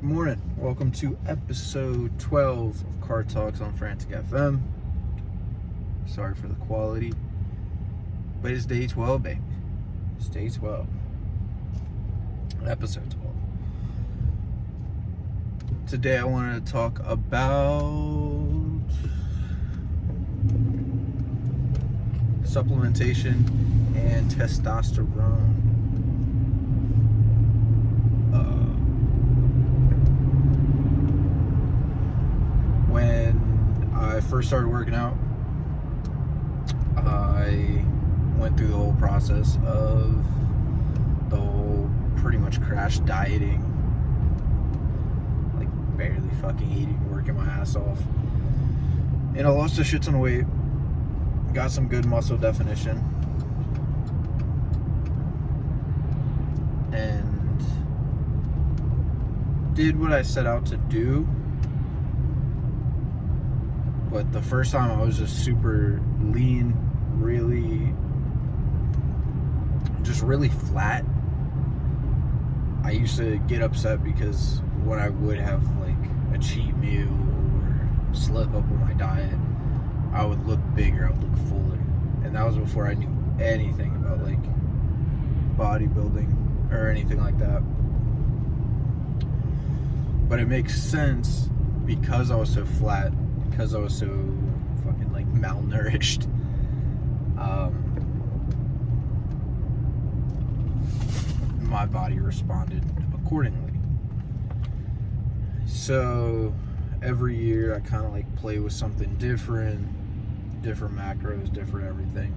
Morning. Welcome to episode 12 of Car Talks on Frantic FM. Sorry for the quality, but it's day 12, baby. It's day 12. Episode 12. Today I wanted to talk about supplementation and testosterone. When I first started working out, I went through the whole process of the whole pretty much crash dieting, like barely fucking eating, working my ass off. And I lost a shit ton of weight, got some good muscle definition, and did what I set out to do. But the first time I was just super lean, really flat. I used to get upset because when I would have like a cheat meal or slip up on my diet, I would look bigger, I would look fuller. And that was before I knew anything about like bodybuilding or anything like that. But it makes sense because I was so flat, because I was so fucking like malnourished. My body responded accordingly. So every year I kind of like play with something different macros, different everything.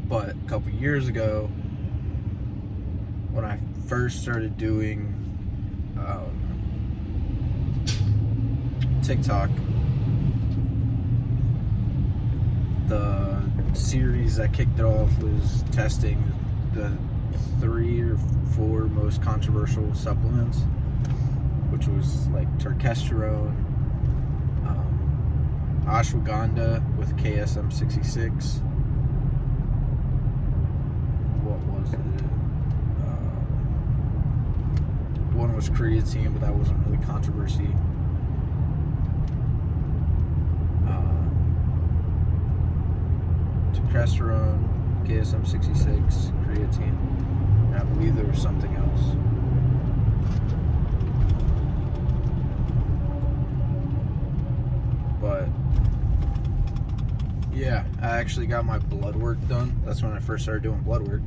But a couple years ago, when I first started doing TikTok, the series that kicked it off was testing the 3 or 4 most controversial supplements, which was like testosterone, ashwagandha with KSM 66. What was it? One was creatine, but that wasn't really controversy. Testosterone, KSM 66, creatine, and I believe there was something else. But yeah, I actually got my blood work done. That's when I first started doing blood work.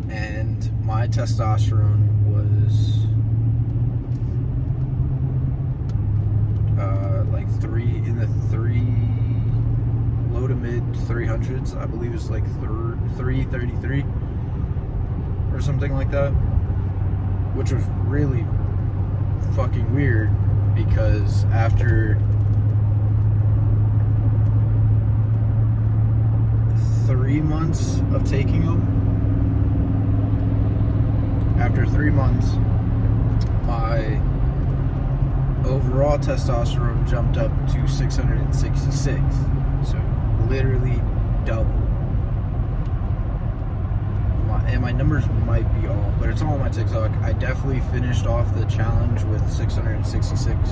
And my testosterone was like low to mid 300s. I believe it's like 333 or something like that, which was really fucking weird because after 3 months of taking them, my overall testosterone jumped up to 666. So literally double. And my numbers might be off, but it's all on my TikTok. I definitely finished off the challenge with 666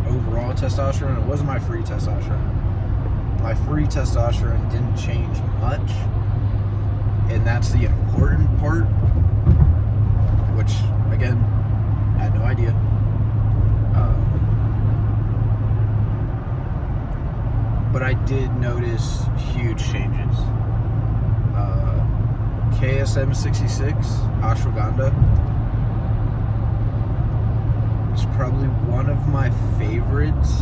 overall testosterone. It wasn't my free testosterone. My free testosterone didn't change much, and that's the important part, which again, I had no idea. But I did notice huge changes. KSM 66, ashwagandha, is probably one of my favorites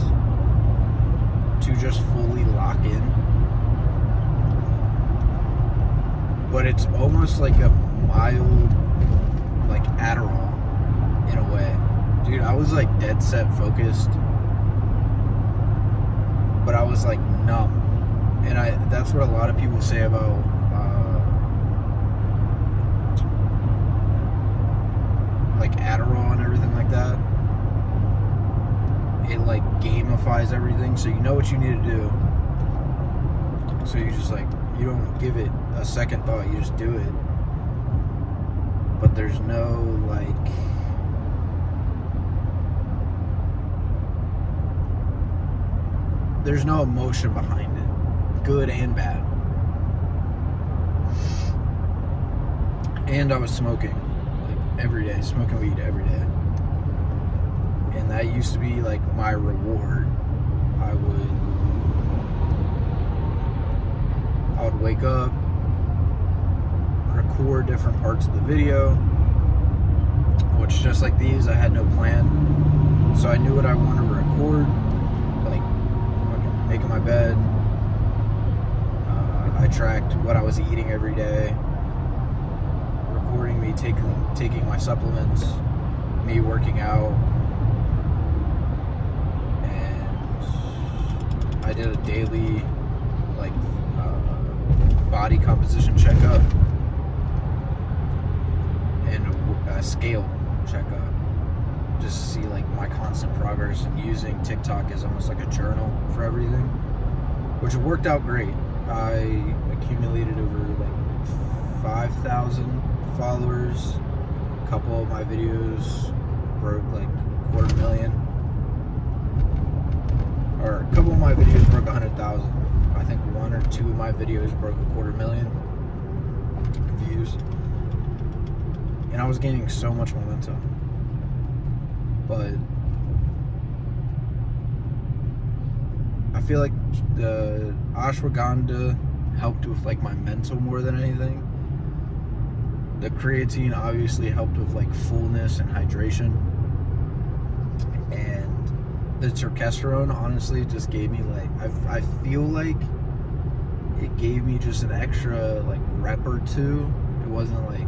to just fully lock in. But it's almost like a mild, like Adderall in a way. Dude, I was like dead set focused, but I was like numb. And that's what a lot of people say about like Adderall and everything like that. It like gamifies everything, so you know what you need to do. So you just like, you don't give it a second thought, you just do it. But there's no like there's no emotion behind it, good and bad. And I was smoking, like, every day, smoking weed every day. And that used to be, like, my reward. I would wake up, record different parts of the video, which, just like these, I had no plan. So I knew what I wanted to record, like fucking making my bed. I tracked what I was eating every day, recording me taking my supplements, me working out, and I did a daily, like, body composition checkup and a scale checkup, just to see, like, my constant progress, and using TikTok as almost like a journal for everything, which worked out great. I accumulated over, like, 5,000 followers. A couple of my videos broke, like, 250,000, or a couple of my videos broke 100,000. I think one or two of my videos broke 250,000 views, and I was gaining so much momentum. But I feel like the ashwagandha helped with, like, my mental more than anything. The creatine obviously helped with, like, fullness and hydration, and the testosterone honestly just gave me, like, I feel like it gave me just an extra, like, rep or two. It wasn't, like,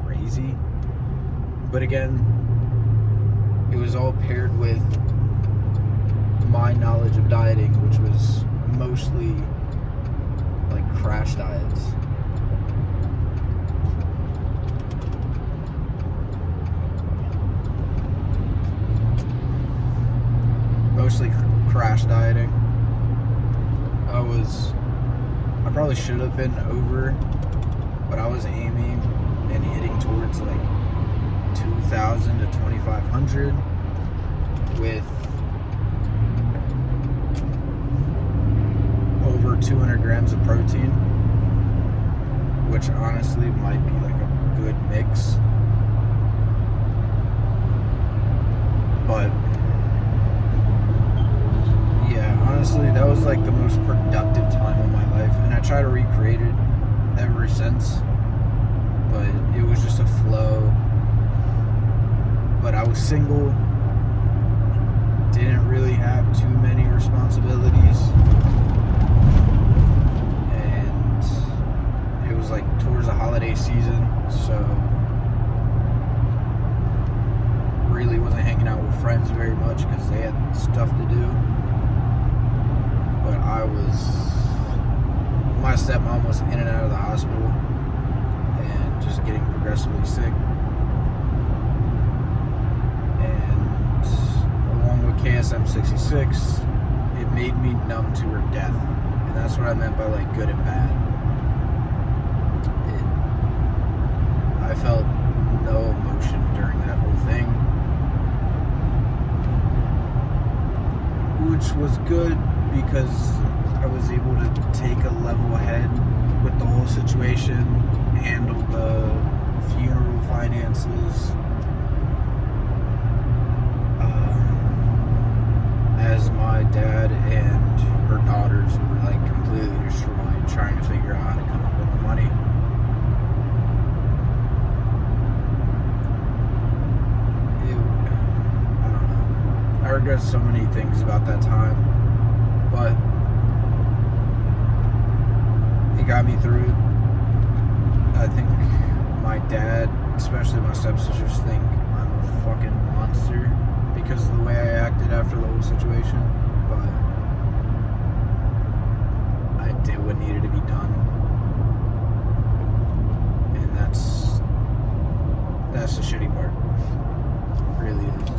crazy, but again, it was all paired with my knowledge of dieting, which was mostly, like, crash diets. Mostly crash dieting. I probably should have been over, but I was aiming and hitting towards, like, 2,000 to 2,500 with over 200 grams of protein, which honestly might be, like, a good mix. But yeah, honestly, that was, like, the most productive time of my life, and I try to recreate it ever since, but it was just a flow. But I was single, didn't really have too many responsibilities, and it was, like, towards the holiday season, so really wasn't hanging out with friends very much because they had stuff to do. But my stepmom was in and out of the hospital and just getting progressively sick. And along with KSM 66, it made me numb to her death. And that's what I meant by, like, good and bad. I felt no emotion during that whole thing, which was good because I was able to take a level head with the whole situation, handle the funeral finances, as my dad and her daughters were, like, completely destroyed, trying to figure out how to come up with the money. I don't know. I regret so many things about that time, but it got me through it. I think my dad, especially my stepsisters, think I'm a fucking monster because of the way I acted after the whole situation, but I did what needed to be done, and that's the shitty part. It really is.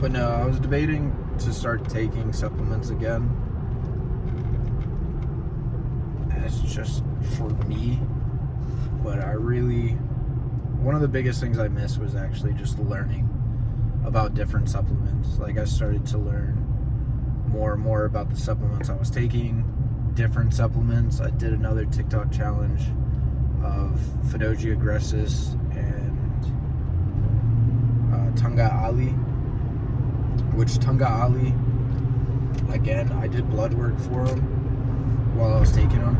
But no, I was debating to start taking supplements again. And it's just for me. But I really one of the biggest things I missed was actually just learning about different supplements. Like, I started to learn more and more about the supplements I was taking, different supplements. I did another TikTok challenge of Fidogia Agressus and Tunga Ali, which Tunga Ali, again, I did blood work for him while I was taking them.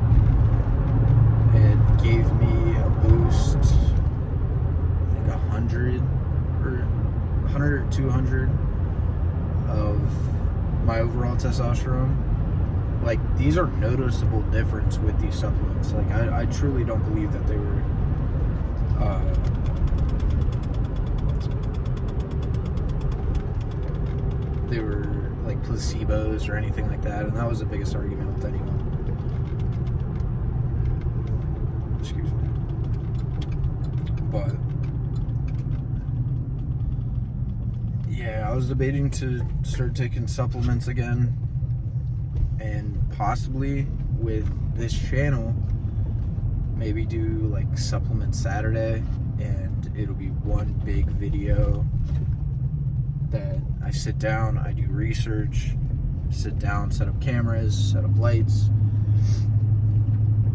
It gave me a boost, I think 100 or 200 of my overall testosterone. Like, these are noticeable difference with these supplements. Like, I truly don't believe that they were like placebos or anything like that, and that was the biggest argument with anyone. Excuse me. But yeah, I was debating to start taking supplements again, and possibly with this channel, maybe do like Supplement Saturday, and it'll be one big video that I sit down, I do research, sit down, set up cameras, set up lights,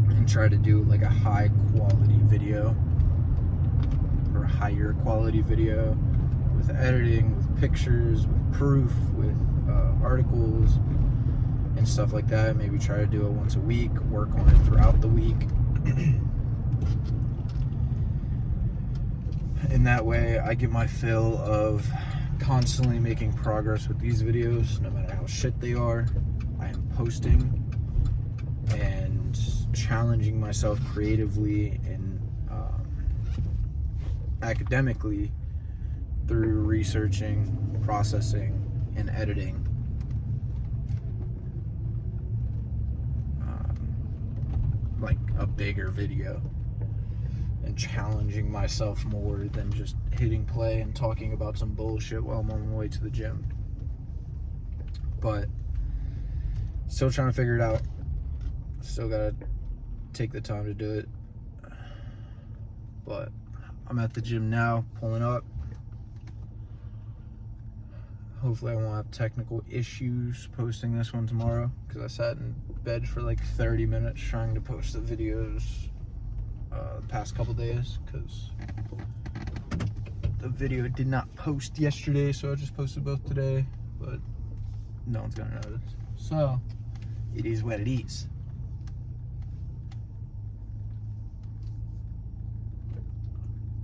and try to do like a high quality video, or a higher quality video, with editing, with pictures, with proof, with articles and stuff like that. Maybe try to do it once a week, work on it throughout the week. In that way, I get my fill of constantly making progress with these videos, no matter how shit they are. I am posting and challenging myself creatively and academically through researching, processing, and editing. Like a bigger video, and challenging myself more than just hitting play and talking about some bullshit while I'm on my way to the gym. But still trying to figure it out. Still gotta take the time to do it. But I'm at the gym now, pulling up. Hopefully I won't have technical issues posting this one tomorrow, because I sat in bed for like 30 minutes trying to post the videos the past couple days, because the video did not post yesterday, so I just posted both today, but no one's gonna notice. So it is what it is.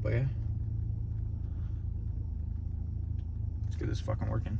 But yeah, let's get this fucking working.